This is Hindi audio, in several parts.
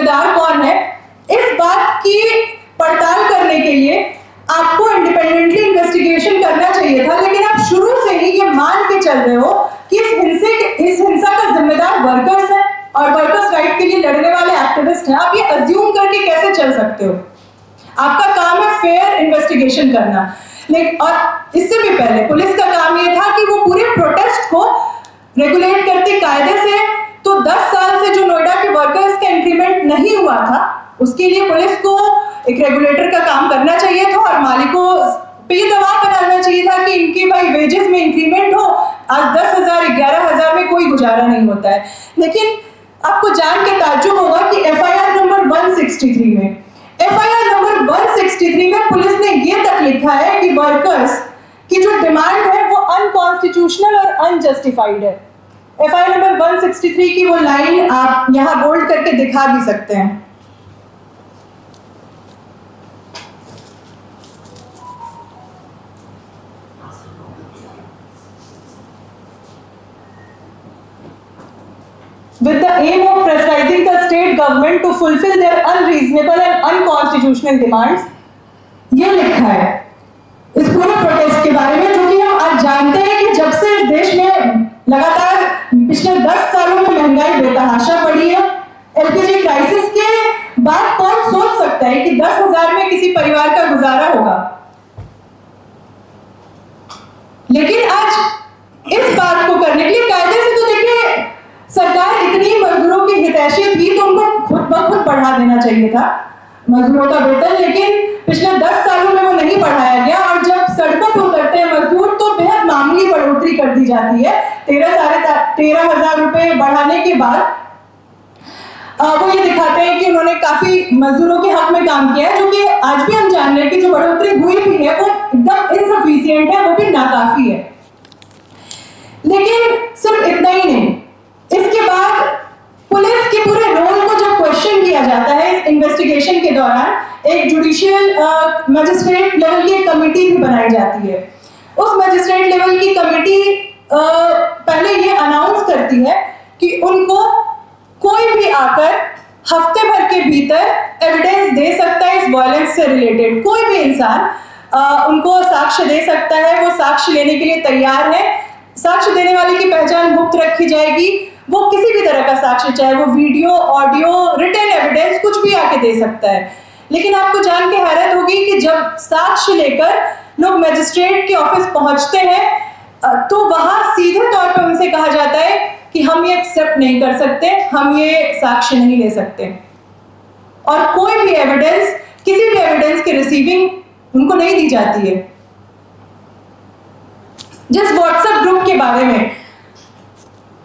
जिम्मेदार कौन है, इस बात की पड़ताल करने के लिए आपको इंडिपेंडेंटली इन्वेस्टिगेशन करना चाहिए था, लेकिन आप शुरू से ही ये मान के चल रहे हो कि इस हिंसा का जिम्मेदार वर्कर्स है और वर्कर्स राइट के लिए लड़ने वाले एक्टिविस्ट हैं। आप ये अज्यूम करके कैसे चल सकते हो? आपका काम है फेयर इन्वेस्टिगेशन करना, लेकिन और इससे भी पहले पुलिस का काम ये था कि वो पूरे प्रोटेस्ट को रेगुलेट करती कायदे से। तो 10 साल से जो नोएडा के वर्कर्स का इंक्रीमेंट नहीं हुआ था, उसके लिए पुलिस को एक रेगुलेटर का काम करना चाहिए था और मालिकों पे ये दबाव बनाना चाहिए था कि इनके भाई वेजेस में इंक्रीमेंट हो। आज 10,000 11,000 में कोई गुजारा नहीं होता है। लेकिन आपको जान के ताज्जुब होगा कि एफआईआर नंबर 163 में पुलिस ने ये तक लिखा है कि वर्कर्स की जो डिमांड है वो अनकॉन्स्टिट्यूशनल और अनजस्टिफाइड है। एफआईआर नंबर 163 की वो लाइन आप यहां बोल्ड करके दिखा भी सकते हैं। with the aim of pressurizing the state government to fulfill their unreasonable and unconstitutional demands, ये लिखा है इस पूरे प्रोटेस्ट के बारे में, जो कि हम आज जानते हैं कि जब से इस देश में लगातार पिछले 10 सालों में महंगाई बेतहाशा बढ़ी है, एलपीजी क्राइसिस के बाद कौन सोच सकता है कि 10,000 में किसी परिवार का गुजारा होगा। लेकिन आज इस बात को करने के लिए कायदे से तो देखिए सरकार इतनी मजदूरों की हितैषी थी तो उनको खुद ब खुद बढ़ा देना चाहिए था मजदूरों का वेतन, लेकिन पिछले 10 सालों में वो नहीं बढ़ाया गया। और जब सड़कों पर उतरते हैं मजदूर तो बेहद मामूली बढ़ोतरी कर दी जाती है। 13,500 रुपए बढ़ाने के बाद वो ये दिखाते हैं कि उन्होंने काफी मजदूरों के हक में काम किया है, जो कि आज भी हम जान रहे हैं कि जो बढ़ोतरी हुई भी है वो एकदम इनसफिशिएंट है, वो भी नाकाफी है। लेकिन सिर्फ इतना ही नहीं, इसके बाद पुलिस के पूरे रोल को जब क्वेश्चन किया जाता है इस इन्वेस्टिगेशन के दौरान, एक जुडिशियल मजिस्ट्रेट लेवल की एक कमेटी भी बनाई जाती है। उस मजिस्ट्रेट लेवल की कमेटी पहले ये अनाउंस करती है कि उनको कोई भी आकर हफ्ते भर के भीतर एविडेंस दे सकता है इस वायलेंस से रिलेटेड। कोई भी इंसान उनको साक्ष्य दे सकता है, वो साक्ष्य लेने के लिए तैयार है। साक्ष्य देने वाले की पहचान गुप्त रखी जाएगी। वो किसी भी तरह का साक्ष्य, चाहे वो वीडियो, ऑडियो, रिटन एविडेंस, कुछ भी आके दे सकता है। लेकिन आपको जान के हैरत होगी कि जब साक्ष्य लेकर लोग मजिस्ट्रेट के ऑफिस पहुंचते हैं तो वहां सीधे तौर पर उनसे कहा जाता है कि हम ये एक्सेप्ट नहीं कर सकते, हम ये साक्ष्य नहीं ले सकते। और कोई भी एविडेंस, किसी भी एविडेंस की रिसीविंग उनको नहीं दी जाती है। जिस व्हाट्सएप ग्रुप के बारे में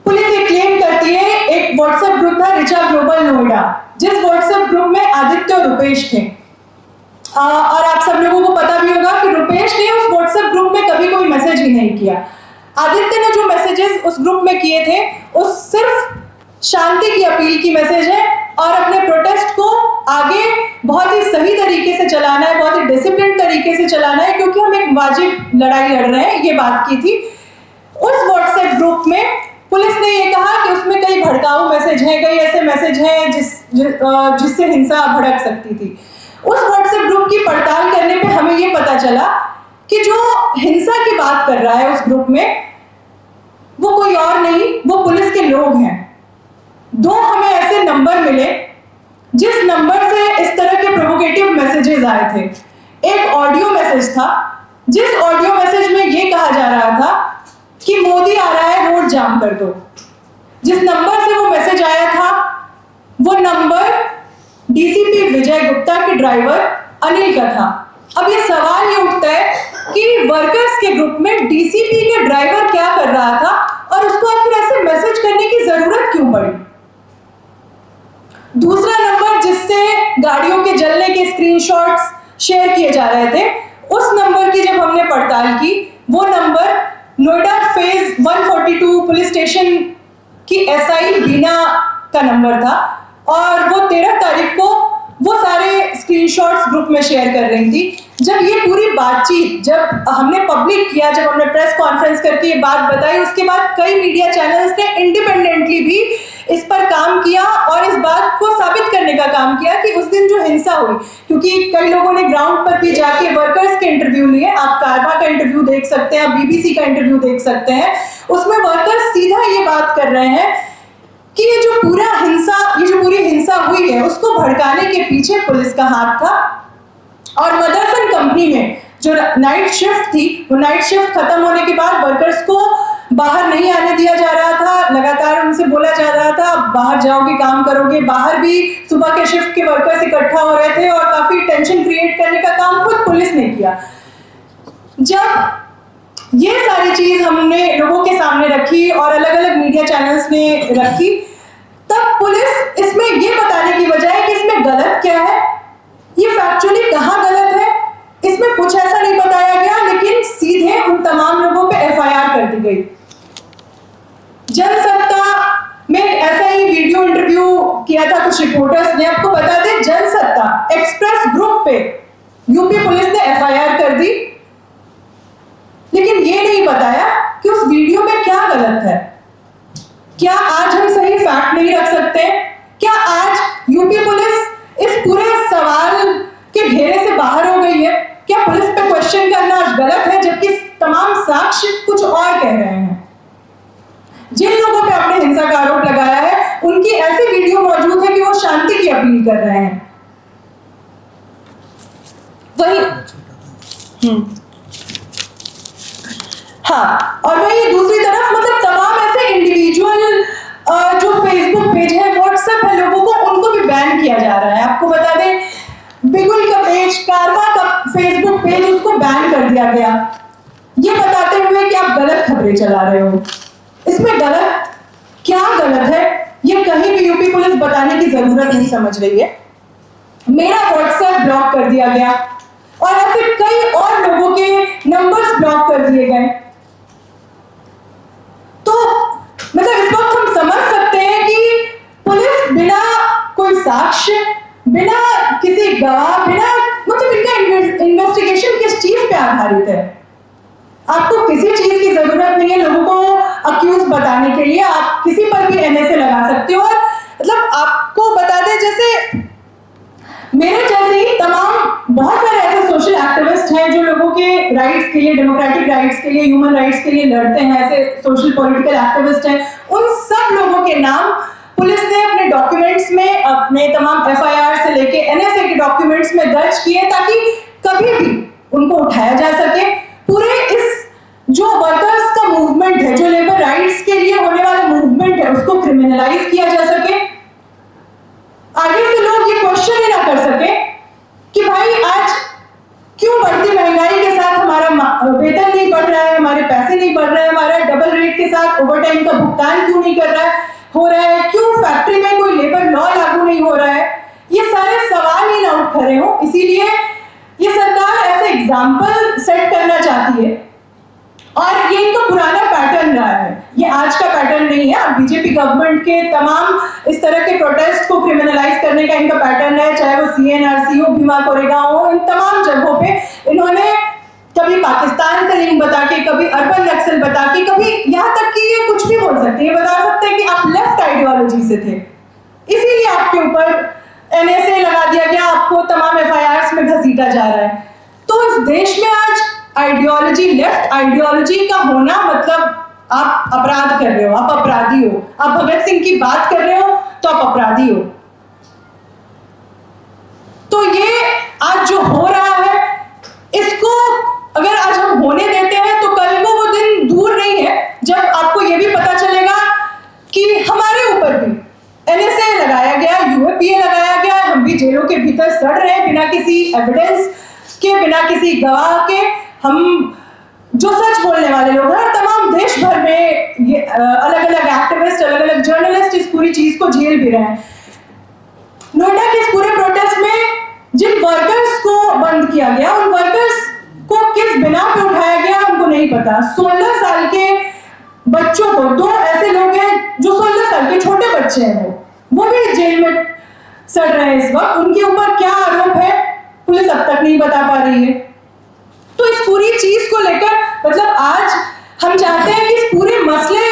पुलिस ये क्लेम करती है, एक व्हाट्सएप ग्रुप था रिचा ग्लोबल नोएडा, जिस व्हाट्सएप ग्रुप में आदित्य और रुपेश थे। और आप सब लोगों को पता भी होगा कि रुपेश ने उस व्हाट्सएप ग्रुप में कभी कोई मैसेज ही नहीं किया। आदित्य ने जो मैसेजेस उस ग्रुप में किए थे उस सिर्फ शांति की अपील की मैसेज है और अपने प्रोटेस्ट को आगे बहुत ही सही तरीके से चलाना है, बहुत ही डिसिप्लिन तरीके से चलाना है, क्योंकि हम एक वाजिब लड़ाई लड़ रहे हैं, ये बात की थी। उस व्हाट्सएप ग्रुप में पुलिस ने ये कहा कि उसमें कई भड़काऊ मैसेज हैं, कई ऐसे मैसेज हैं जिससे हिंसा भड़क सकती थी। उस व्हाट्सएप ग्रुप की पड़ताल करने पे हमें ये पता चला कि जो हिंसा की बात कर रहा है उस ग्रुप में, वो कोई और नहीं, वो पुलिस के लोग हैं। 2 हमें ऐसे नंबर मिले जिस नंबर से इस तरह के प्रोवोकेटिव मैसेजेस आए थे। एक ऑडियो मैसेज था जिस ऑडियो मैसेज में ये कहा जा रहा था कि मोदी आ रहा है, रोड जाम कर दो। जिस नंबर से वो मैसेज आया था वो नंबर डीसीपी विजय गुप्ता के ड्राइवर अनिल का था। अब ये सवाल ये उठता है कि वर्कर्स के ग्रुप में डीसीपी के ड्राइवर क्या कर रहा था और उसको आखिर ऐसे मैसेज करने की जरूरत क्यों पड़ी। दूसरा नंबर जिससे गाड़ियों के जलने के स्क्रीनशॉट्स शेयर किए जा रहे थे, उस नंबर की जब हमने पड़ताल की, वो number Noida phase 142 police station की एसआई बीना का नंबर था और वो 13 तारीख को वो सारे स्क्रीनशॉट्स ग्रुप में शेयर कर रही थी। जब ये पूरी बातचीत जब हमने पब्लिक किया, जब हमने प्रेस कॉन्फ्रेंस करके ये बात बताई, उसके बाद कई मीडिया चैनल्स ने इंडिपेंडेंटली भी इस पर काम किया और इस बात को साबित करने का काम किया कि उस दिन जो हिंसा हुई, क्योंकि कई लोगों ने ग्राउंड पर भी जाके वर्कर्स के इंटरव्यू लिए, आप कारवा का इंटरव्यू देख सकते हैं, आप बीबीसी का इंटरव्यू देख सकते हैं, उसमें वर्कर्स सीधा ये बात कर रहे हैं कि ये जो पूरी हिंसा हुई है उसको भड़काने के पीछे पुलिस का हाथ था। और मदरसन कंपनी में जो नाइट शिफ्ट थी, वो नाइट शिफ्ट खत्म होने के बाद वर्कर्स को बाहर नहीं आने दिया जा रहा था, लगातार उनसे बोला जा रहा था बाहर जाओगे काम करोगे। बाहर भी सुबह के शिफ्ट के वर्कर्स इकट्ठा हो रहे थे और काफी टेंशन क्रिएट करने का काम खुद पुलिस ने किया। जब ये सारी चीज हमने लोगों के सामने रखी और अलग अलग मीडिया चैनल्स ने रखी, तब पुलिस इसमें ये बताने की बजाय कि इसमें गलत क्या है, ये फैक्चुअली कहाँ गलत है, इसमें कुछ ऐसा नहीं बताया गया, लेकिन सीधे उन तमाम लोगों पे एफआईआर कर दी गई। जनसत्ता में ऐसा ही वीडियो इंटरव्यू किया था कुछ रिपोर्टर्स ने। आपको बता दें, जनसत्ता एक्सप्रेस ग्रुप पे यूपी पुलिस ने एफआईआर कर दी, लेकिन ये नहीं बताया कि उस वीडियो में क्या गलत है। क्या आज हम सही फैक्ट नहीं रख सकते? क्या आज यूपी पुलिस इस पूरे सवाल के घेरे से बाहर हो गई है? क्या पुलिस पे क्वेश्चन करना गलत है, जबकि तमाम साक्ष्य कुछ और कह रहे हैं? जिन लोगों पे आपने हिंसा का आरोप लगाया है, उनकी ऐसी वीडियो मौजूद है कि वो शांति की अपील कर रहे हैं। और वही दूसरी तरफ मतलब तमाम ऐसे इंडिविजुअल जो फेसबुक पेज है, व्हाट्सएप है, लोगों को उनको भी बैन किया जा रहा है। आपको बता दें, बिगुल का पेज, कारवा का फेसबुक पेज, उसको बैन कर दिया गया, ये बताते हुए कि आप गलत खबरें चला रहे हो। इसमें गलत क्या गलत है, ये कहीं भी यूपी पुलिस बताने की जरूरत नहीं समझ रही है। मेरा व्हाट्सएप ब्लॉक कर दिया गया और ऐसे कई और लोगों के नंबर्स ब्लॉक कर दिए गए। तो मतलब इस वक्त हम समझ सकते हैं कि पुलिस बिना कोई साक्ष्य, बिना किसी गवाह, बिना मतलब इनका इन्वेस्टिगेशन किस चीज पे आधारित है? आपको किसी चीज की जरूरत नहीं है लोगों को अक्यूज बताने के लिए, आप किसी पर भी एनएसए लगा सकते हो। और मतलब आपको बता दें, जैसे मेरे जैसे ही तमाम बहुत सारे ऐसे सोशल एक्टिविस्ट हैं जो लोगों के राइट्स के लिए, डेमोक्रेटिक राइट्स के लिए, ह्यूमन राइट्स के लिए लड़ते हैं, ऐसे सोशल पॉलिटिकल एक्टिविस्ट हैं, उन सब लोगों के नाम पुलिस ने अपने डॉक्यूमेंट्स में, अपने तमाम एफआईआर से लेके एनएसए के डॉक्यूमेंट्स में दर्ज किए, ताकि कभी भी उनको उठाया जा सके। पूरे इस जो वर्कर्स का मूवमेंट है, जो लेबर राइट्स के लिए होने वाला मूवमेंट है, उसको क्रिमिनलाइज किया जा सके। आगे से लोग ये क्वेश्चन ही ना कर सके कि भाई आज क्यों बढ़ती महंगाई के साथ हमारा वेतन नहीं बढ़ रहा है, हमारे पैसे नहीं बढ़ रहे हैं, हमारा डबल रेट के साथ ओवरटाइम का भुगतान क्यों नहीं हो रहा है, क्यों फैक्ट्री में कोई लेबर लॉ लागू नहीं हो रहा है। ये सारे सवाल ही ना उठ खड़े हो। इसीलिए ये सरकार ऐसे एग्जाम्पल सेट करना चाहती है और ये इनका पुराना पैटर्न रहा है, ये आज का पैटर्न नहीं है। बीजेपी गवर्नमेंट के तमाम इस तरह के प्रोटेस्ट को क्रिमिनलाइज करने का इनका पैटर्न है, चाहे वो सीएनआरसी हो, भीमा कोरेगांव हो, इन तमाम जगहों पे इन्होंने कभी पाकिस्तान से लिंक बता के, कभी अर्बन नक्सल बता के, कभी यहाँ तक कि ये कुछ भी बोल सकते हैं, ये बता सकते हैं कि आप लेफ्ट आइडियोलॉजी से थे, इसीलिए आपके ऊपर एनएसए लगा दिया गया, आपको तमाम एफआईआर्स में घसीटा जा रहा है। तो इस देश में आज आइडियोलॉजी, लेफ्ट आइडियोलॉजी का होना मतलब आप अपराध कर रहे हो, आप अपराधी हो। आप भगत सिंह की बात कर रहे हो तो आप अपराधी हो। तो ये आज जो हो रहा है, इसको अगर आज हम होने देते हैं तो कल को वो दिन दूर नहीं है जब आपको ये भी पता चलेगा कि हमारे ऊपर भी एनएसए लगाया गया, यूएपीए लगाया गया, हम भी जेलों के भीतर सड़ रहे हैं बिना किसी एविडेंस के, बिना किसी गवाह के। हम जो सच बोलने वाले लोग हैं, तमाम देश भर में ये अलग अलग एक्टिविस्ट, अलग अलग जर्नलिस्ट इस पूरी चीज को झेल भी रहे हैं। नोएडा के इस पूरे प्रोटेस्ट में जिन वर्कर्स को बंद किया गया, उन वर्कर्स को किस बिना पे उठाया गया उनको नहीं पता। 16 साल के बच्चों को, दो ऐसे लोग हैं जो 16 साल के छोटे बच्चे हैं, वो भी जेल में सड़ रहे हैं इस वक्त। उनके ऊपर क्या आरोप है पुलिस अब तक नहीं बता पा रही है। तो इस पूरी चीज को लेकर मतलब आज हम चाहते हैं कि इस पूरे मसले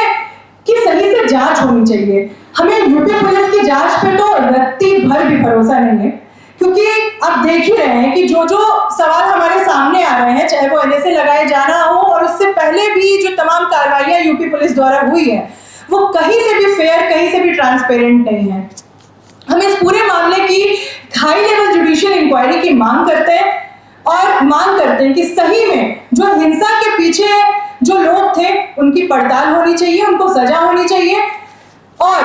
की सही से जांच होनी चाहिए। हमें यूपी पुलिस की जांच पे तो रत्ती भर भी भरोसा नहीं है, क्योंकि आप देख ही रहे हैं कि जो जो सवाल हमारे सामने आ रहे हैं, चाहे वो एनएसए लगाए जाना हो और उससे पहले भी जो तमाम कार्रवाइयां यूपी पुलिस द्वारा हुई है, वो कहीं से भी फेयर, कहीं से भी ट्रांसपेरेंट नहीं है। हम इस पूरे मामले की हाई लेवल जुडिशियल इंक्वायरी की मांग करते हैं और मांग करते हैं कि सही में जो हिंसा के पीछे जो लोग थे उनकी पड़ताल होनी चाहिए, उनको सजा होनी चाहिए, और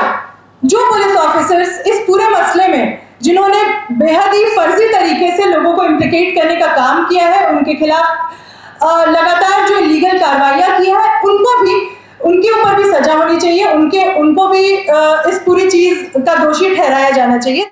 जो पुलिस ऑफिसर्स इस पूरे मसले में जिन्होंने बेहद ही फर्जी तरीके से लोगों को इम्प्लिकेट करने का काम किया है, उनके खिलाफ लगातार जो लीगल कार्रवाइयां की है, उनके ऊपर भी सजा होनी चाहिए, उनको भी इस पूरी चीज का दोषी ठहराया जाना चाहिए।